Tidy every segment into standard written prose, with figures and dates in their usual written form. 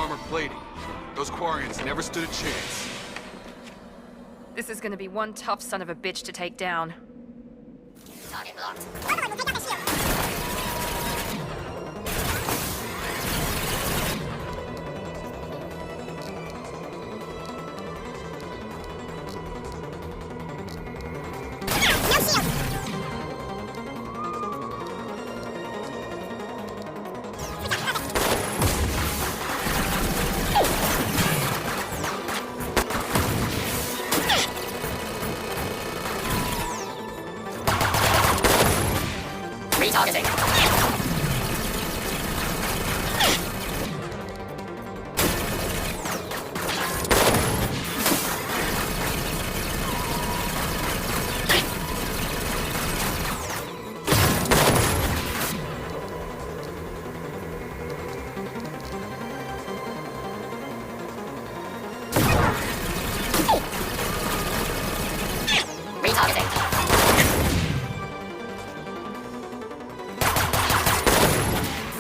armor plating. Those Quarians never stood a chance. This is gonna be one tough son of a bitch to take down. Target locked. Retargeting.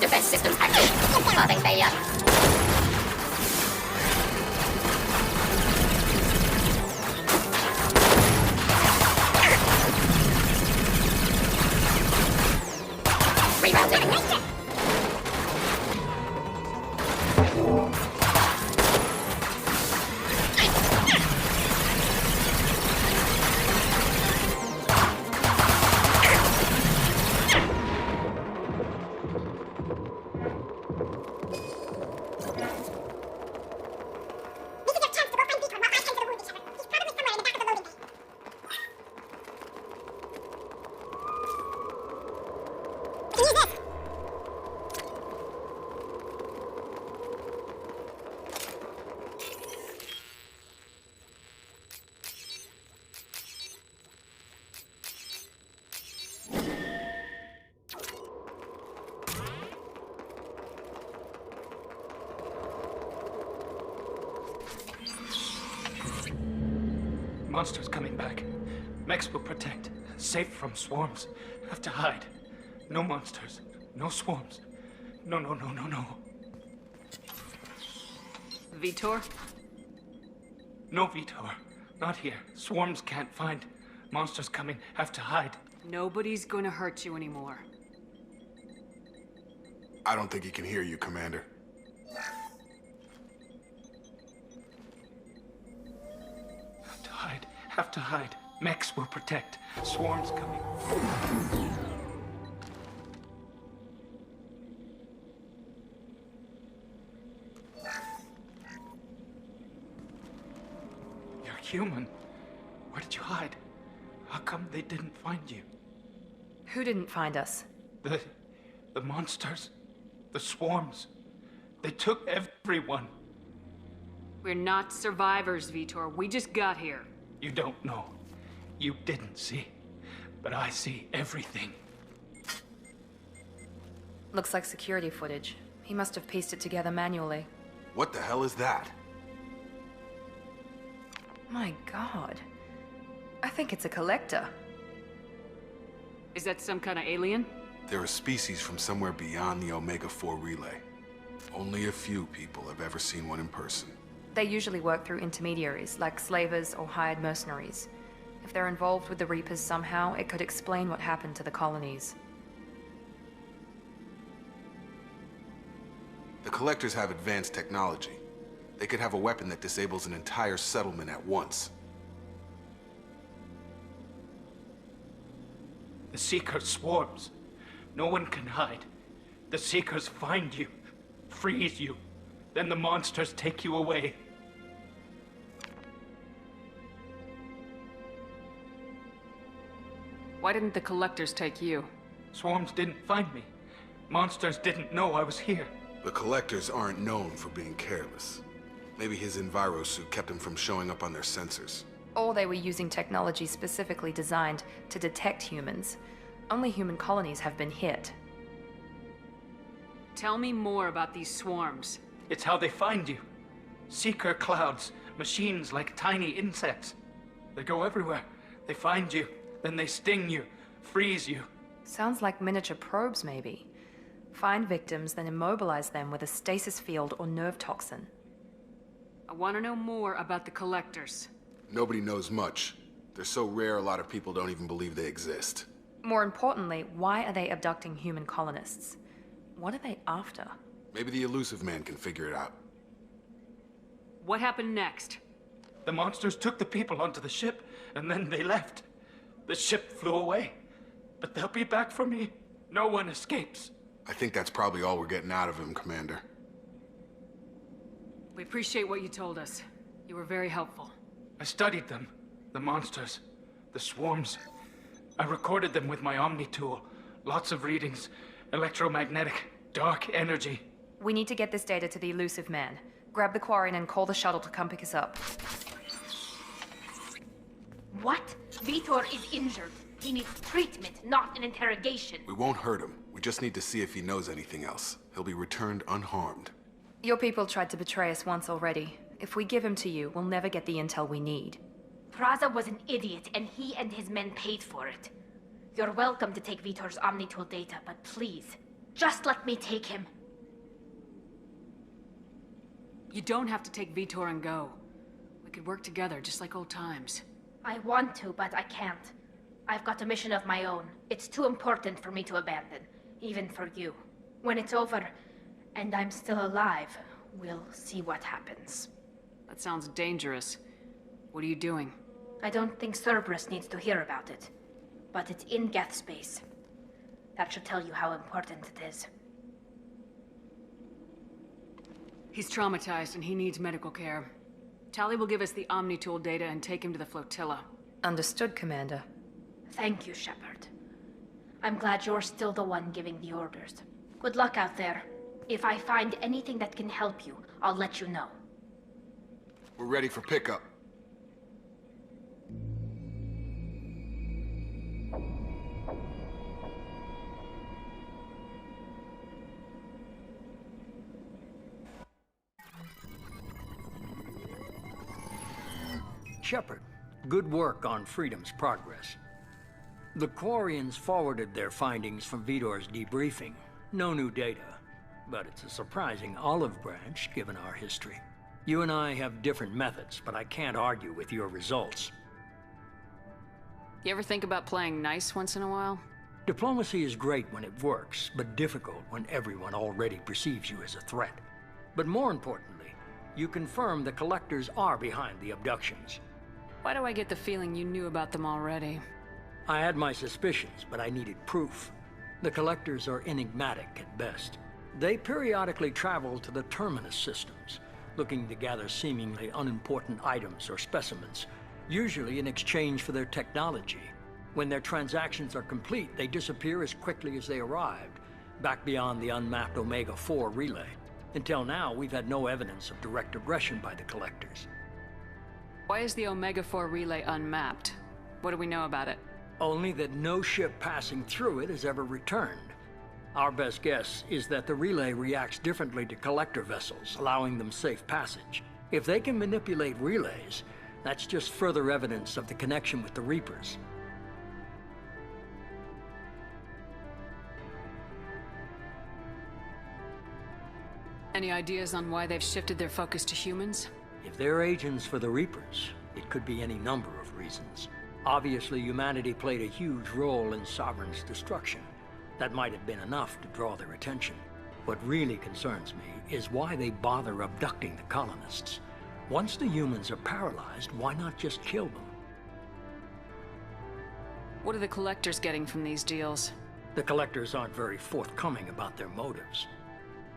Defense systems active. Starting failure. Rerouting. Monsters coming back. Mechs will protect. Safe from swarms. Have to hide. No monsters. No swarms. No. Vitor? No Vitor. Not here. Swarms can't find. Monsters coming. Have to hide. Nobody's gonna hurt you anymore. I don't think he can hear you, Commander. Have to hide. Mechs will protect. Swarms coming. You're human. Where did you hide? How come they didn't find you? Who didn't find us? The monsters. The swarms. They took everyone. We're not survivors, Vitor. We just got here. You don't know. You didn't see. But I see everything. Looks like security footage. He must have pieced it together manually. What the hell is that? My God. I think it's a collector. Is that some kind of alien? They're a species from somewhere beyond the Omega-4 relay. Only a few people have ever seen one in person. They usually work through intermediaries, like slavers or hired mercenaries. If they're involved with the Reapers somehow, it could explain what happened to the colonies. The Collectors have advanced technology. They could have a weapon that disables an entire settlement at once. The Seeker swarms. No one can hide. The Seekers find you, freeze you. Then the monsters take you away. Why didn't the Collectors take you? Swarms didn't find me. Monsters didn't know I was here. The Collectors aren't known for being careless. Maybe his Enviro suit kept him from showing up on their sensors. Or they were using technology specifically designed to detect humans. Only human colonies have been hit. Tell me more about these swarms. It's how they find you. Seeker clouds, machines like tiny insects. They go everywhere. They find you, then they sting you, freeze you. Sounds like miniature probes, maybe. Find victims, then immobilize them with a stasis field or nerve toxin. I want to know more about the Collectors. Nobody knows much. They're so rare, a lot of people don't even believe they exist. More importantly, why are they abducting human colonists? What are they after? Maybe the elusive man can figure it out. What happened next? The monsters took the people onto the ship, and then they left. The ship flew away. But they'll be back for me. No one escapes. I think that's probably all we're getting out of him, Commander. We appreciate what you told us. You were very helpful. I studied them. The monsters. The swarms. I recorded them with my Omni tool. Lots of readings. Electromagnetic. Dark energy. We need to get this data to the elusive man. Grab the Quarian and call the shuttle to come pick us up. What? Vitor is injured. He needs treatment, not an interrogation. We won't hurt him. We just need to see if he knows anything else. He'll be returned unharmed. Your people tried to betray us once already. If we give him to you, we'll never get the intel we need. Praza was an idiot, and he and his men paid for it. You're welcome to take Vitor's Omnitool data, but please, just let me take him. You don't have to take Vitor and go. We could work together, just like old times. I want to, but I can't. I've got a mission of my own. It's too important for me to abandon, even for you. When it's over, and I'm still alive, we'll see what happens. That sounds dangerous. What are you doing? I don't think Cerberus needs to hear about it, but it's in Geth space. That should tell you how important it is. He's traumatized and he needs medical care. Tali will give us the Omnitool data and take him to the flotilla. Understood, Commander. Thank you, Shepard. I'm glad you're still the one giving the orders. Good luck out there. If I find anything that can help you, I'll let you know. We're ready for pickup. Shepard, good work on Freedom's progress. The Quarians forwarded their findings from Vitor's debriefing. No new data, but it's a surprising olive branch given our history. You and I have different methods, but I can't argue with your results. You ever think about playing nice once in a while? Diplomacy is great when it works, but difficult when everyone already perceives you as a threat. But more importantly, you confirm the Collectors are behind the abductions. Why do I get the feeling you knew about them already? I had my suspicions, but I needed proof. The Collectors are enigmatic at best. They periodically travel to the Terminus systems, looking to gather seemingly unimportant items or specimens, usually in exchange for their technology. When their transactions are complete, they disappear as quickly as they arrived, back beyond the unmapped Omega-4 relay. Until now, we've had no evidence of direct aggression by the Collectors. Why is the Omega-4 relay unmapped? What do we know about it? Only that no ship passing through it has ever returned. Our best guess is that the relay reacts differently to Collector vessels, allowing them safe passage. If they can manipulate relays, that's just further evidence of the connection with the Reapers. Any ideas on why they've shifted their focus to humans? If they're agents for the Reapers, it could be any number of reasons. Obviously, humanity played a huge role in Sovereign's destruction. That might have been enough to draw their attention. What really concerns me is why they bother abducting the colonists. Once the humans are paralyzed, why not just kill them? What are the Collectors getting from these deals? The Collectors aren't very forthcoming about their motives.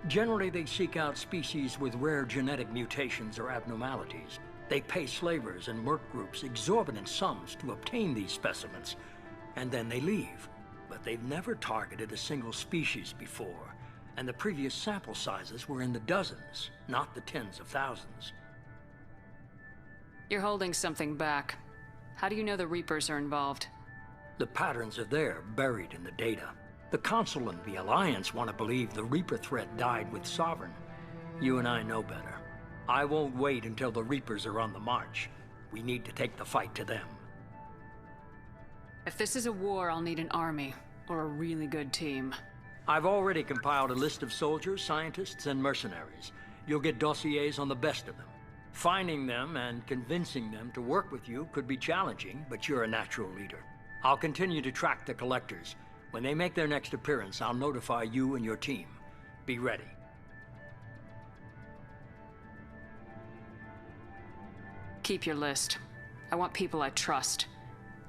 Generally, they seek out species with rare genetic mutations or abnormalities. They pay slavers and merc groups exorbitant sums to obtain these specimens, and then they leave. But they've never targeted a single species before, and the previous sample sizes were in the dozens, not the tens of thousands. You're holding something back. How do you know the Reapers are involved? The patterns are there, buried in the data. The Council and the Alliance want to believe the Reaper threat died with Sovereign. You and I know better. I won't wait until the Reapers are on the march. We need to take the fight to them. If this is a war, I'll need an army, or a really good team. I've already compiled a list of soldiers, scientists, and mercenaries. You'll get dossiers on the best of them. Finding them and convincing them to work with you could be challenging, but you're a natural leader. I'll continue to track the collectors. When they make their next appearance, I'll notify you and your team. Be ready. Keep your list. I want people I trust.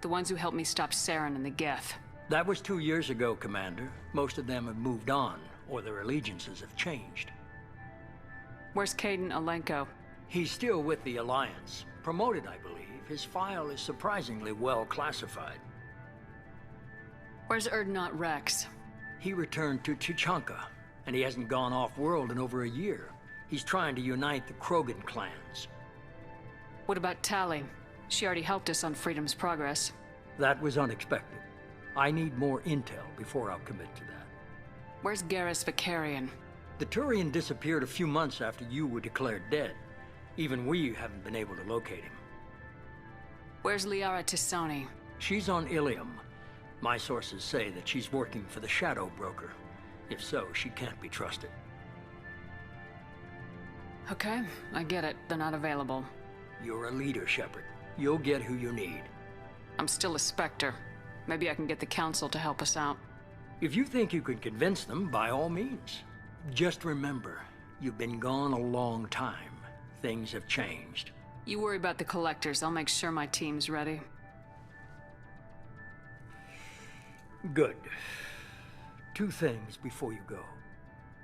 The ones who helped me stop Saren and the Geth. That was 2 years ago, Commander. Most of them have moved on, or their allegiances have changed. Where's Caden Alenko? He's still with the Alliance. Promoted, I believe. His file is surprisingly well classified. Where's Erdnot Rex? He returned to Chichanka, and he hasn't gone off-world in over a year. He's trying to unite the Krogan clans. What about Tali? She already helped us on Freedom's Progress. That was unexpected. I need more intel before I'll commit to that. Where's Garrus Vicarian? The Turian disappeared a few months after you were declared dead. Even we haven't been able to locate him. Where's Liara Tisoni? She's on Ilium. My sources say that she's working for the Shadow Broker. If so, she can't be trusted. Okay, I get it. They're not available. You're a leader, Shepard. You'll get who you need. I'm still a Spectre. Maybe I can get the Council to help us out. If you think you can convince them, by all means. Just remember, you've been gone a long time. Things have changed. You worry about the Collectors. I'll make sure my team's ready. Good. 2 things before you go.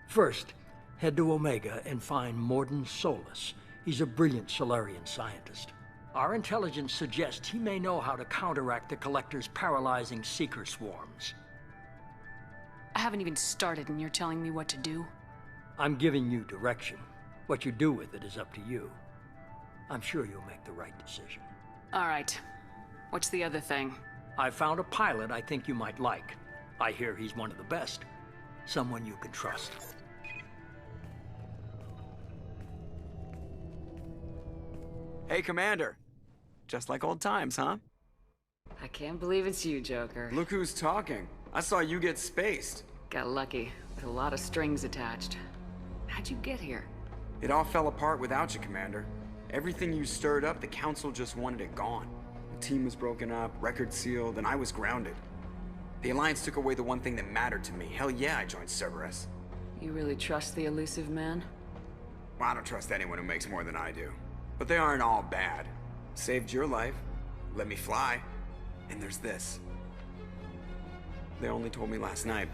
First, head to Omega and find Morden Solus. He's a brilliant Solarian scientist. Our intelligence suggests he may know how to counteract the Collector's paralyzing Seeker swarms. I haven't even started and you're telling me what to do? I'm giving you direction. What you do with it is up to you. I'm sure you'll make the right decision. All right. What's the other thing? I found a pilot I think you might like. I hear he's one of the best. Someone you can trust. Hey, Commander. Just like old times, huh? I can't believe it's you, Joker. Look who's talking. I saw you get spaced. Got lucky, with a lot of strings attached. How'd you get here? It all fell apart without you, Commander. Everything you stirred up, the Council just wanted it gone. The team was broken up, record sealed, and I was grounded. The Alliance took away the one thing that mattered to me. Hell yeah, I joined Cerberus. You really trust the elusive man? Well, I don't trust anyone who makes more than I do. But they aren't all bad. Saved your life, let me fly, and there's this. They only told me last night.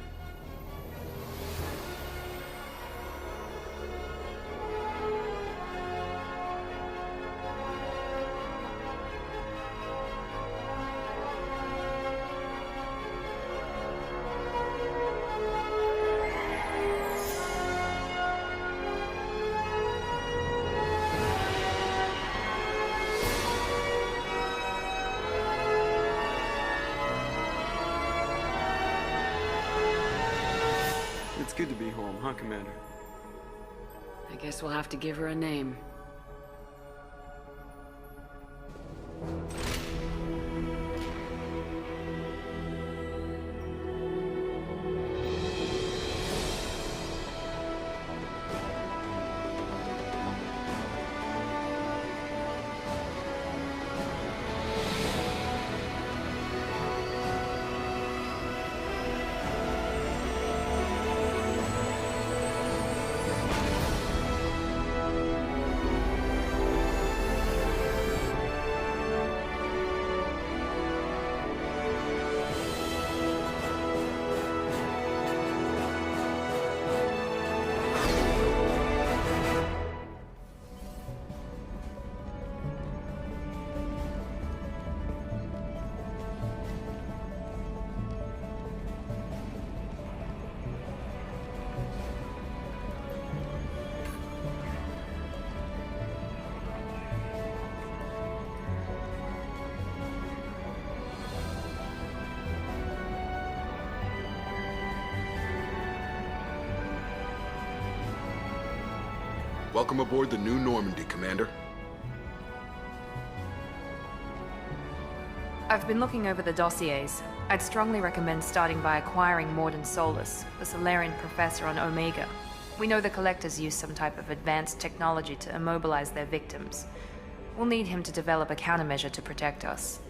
It's good to be home, huh, Commander? I guess we'll have to give her a name. Welcome aboard the New Normandy, Commander. I've been looking over the dossiers. I'd strongly recommend starting by acquiring Morden Solus, the Solarian professor on Omega. We know the Collectors use some type of advanced technology to immobilize their victims. We'll need him to develop a countermeasure to protect us.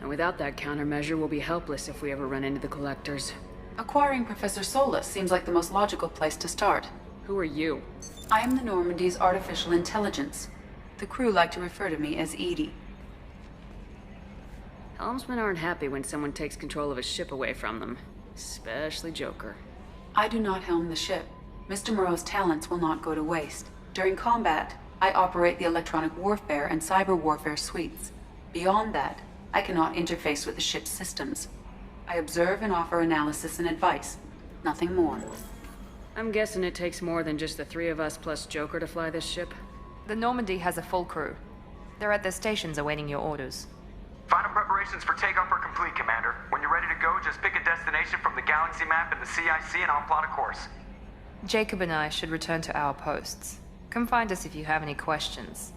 And without that countermeasure, we'll be helpless if we ever run into the Collectors. Acquiring Professor Solus seems like the most logical place to start. Who are you? I am the Normandy's artificial intelligence. The crew like to refer to me as Edie. Helmsmen aren't happy when someone takes control of a ship away from them. Especially Joker. I do not helm the ship. Mr. Moreau's talents will not go to waste. During combat, I operate the electronic warfare and cyber warfare suites. Beyond that, I cannot interface with the ship's systems. I observe and offer analysis and advice. Nothing more. I'm guessing it takes more than just the three of us plus Joker to fly this ship. The Normandy has a full crew. They're at their stations awaiting your orders. Final preparations for takeoff are complete, Commander. When you're ready to go, just pick a destination from the galaxy map and the CIC and I'll plot a course. Jacob and I should return to our posts. Come find us if you have any questions.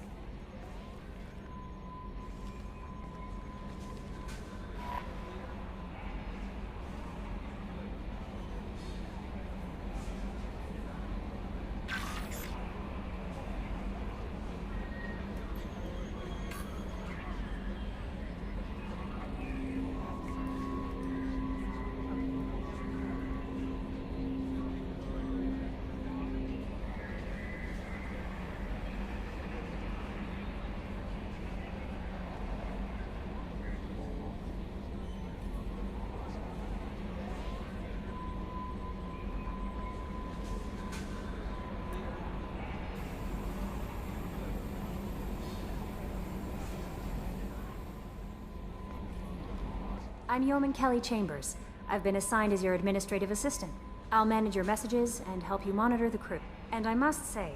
I'm Yeoman Kelly Chambers. I've been assigned as your administrative assistant. I'll manage your messages and help you monitor the crew. And I must say,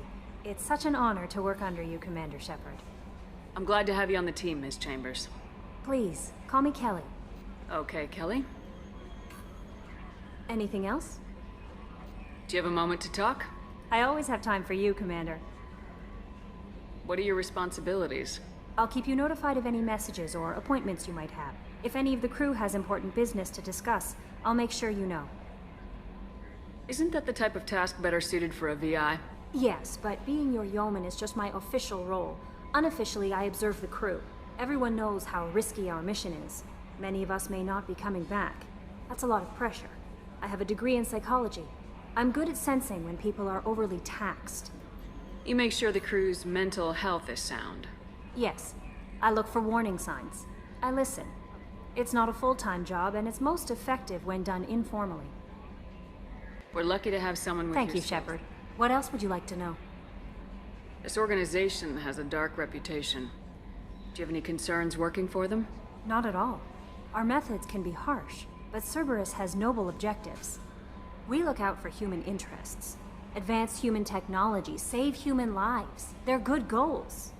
it's such an honor to work under you, Commander Shepard. I'm glad to have you on the team, Ms. Chambers. Please, call me Kelly. Okay, Kelly. Anything else? Do you have a moment to talk? I always have time for you, Commander. What are your responsibilities? I'll keep you notified of any messages or appointments you might have. If any of the crew has important business to discuss, I'll make sure you know. Isn't that the type of task better suited for a VI? Yes, but being your yeoman is just my official role. Unofficially, I observe the crew. Everyone knows how risky our mission is. Many of us may not be coming back. That's a lot of pressure. I have a degree in psychology. I'm good at sensing when people are overly taxed. You make sure the crew's mental health is sound. Yes. I look for warning signs. I listen. It's not a full-time job, and it's most effective when done informally. We're lucky to have someone with Thank your you, skills. Shepard. What else would you like to know? This organization has a dark reputation. Do you have any concerns working for them? Not at all. Our methods can be harsh, but Cerberus has noble objectives. We look out for human interests. Advance human technology, save human lives. They're good goals.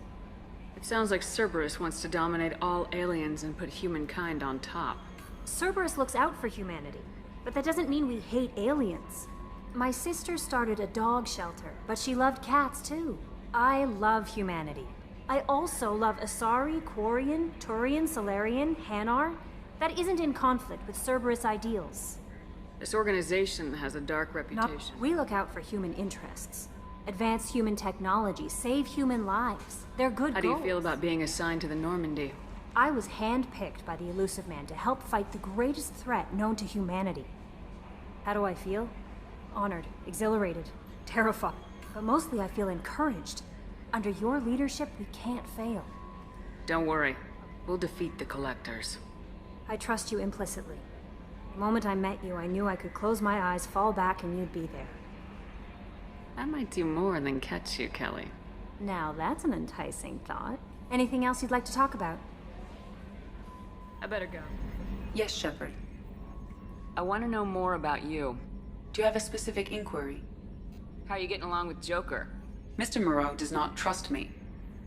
It sounds like Cerberus wants to dominate all aliens and put humankind on top. Cerberus looks out for humanity, but that doesn't mean we hate aliens. My sister started a dog shelter, but she loved cats too. I love humanity. I also love Asari, Quarian, Turian, Solarian, Hanar. That isn't in conflict with Cerberus ideals. This organization has a dark reputation. We look out for human interests. Advance human technology, save human lives. They're good goals. How do you feel about being assigned to the Normandy? I was handpicked by the Elusive Man to help fight the greatest threat known to humanity. How do I feel? Honored, exhilarated, terrified. But mostly I feel encouraged. Under your leadership, we can't fail. Don't worry. We'll defeat the Collectors. I trust you implicitly. The moment I met you, I knew I could close my eyes, fall back, and you'd be there. That might do more than catch you, Kelly. Now that's an enticing thought. Anything else you'd like to talk about? I better go. Yes, Shepard. I want to know more about you. Do you have a specific inquiry? How are you getting along with Joker? Mr. Moreau does not trust me.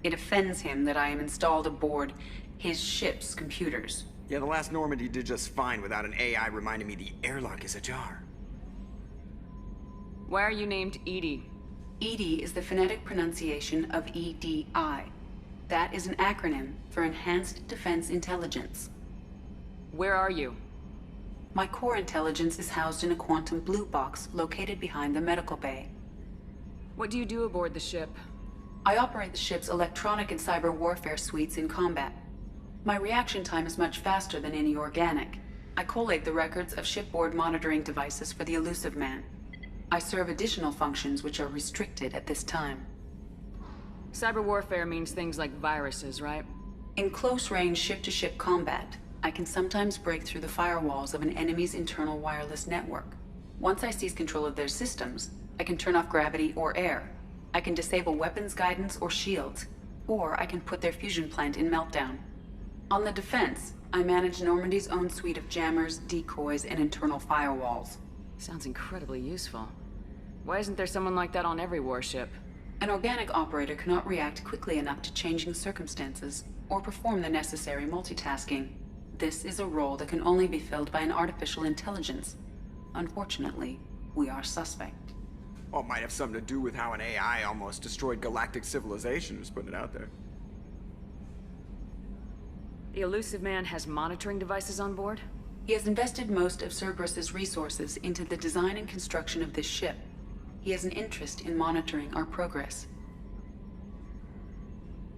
It offends him that I am installed aboard his ship's computers. Yeah, the last Normandy did just fine without an AI reminding me the airlock is ajar. Why are you named Edie? Edie is the phonetic pronunciation of EDI. That is an acronym for Enhanced Defense Intelligence. Where are you? My core intelligence is housed in a quantum blue box located behind the medical bay. What do you do aboard the ship? I operate the ship's electronic and cyber warfare suites in combat. My reaction time is much faster than any organic. I collate the records of shipboard monitoring devices for the Elusive Man. I serve additional functions which are restricted at this time. Cyber warfare means things like viruses, right? In close-range ship-to-ship combat, I can sometimes break through the firewalls of an enemy's internal wireless network. Once I seize control of their systems, I can turn off gravity or air. I can disable weapons guidance or shields, or I can put their fusion plant in meltdown. On the defense, I manage Normandy's own suite of jammers, decoys, and internal firewalls. Sounds incredibly useful. Why isn't there someone like that on every warship? An organic operator cannot react quickly enough to changing circumstances, or perform the necessary multitasking. This is a role that can only be filled by an artificial intelligence. Unfortunately, we are suspect. Well, it might have something to do with how an AI almost destroyed galactic civilization, just putting it out there. The Elusive Man has monitoring devices on board? He has invested most of Cerberus's resources into the design and construction of this ship. He has an interest in monitoring our progress.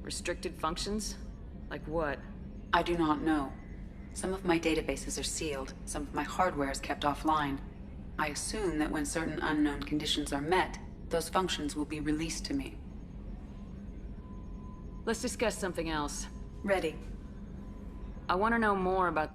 Restricted functions? Like what? I do not know. Some of my databases are sealed, some of my hardware is kept offline. I assume that when certain unknown conditions are met, those functions will be released to me. Let's discuss something else. Ready. I want to know more about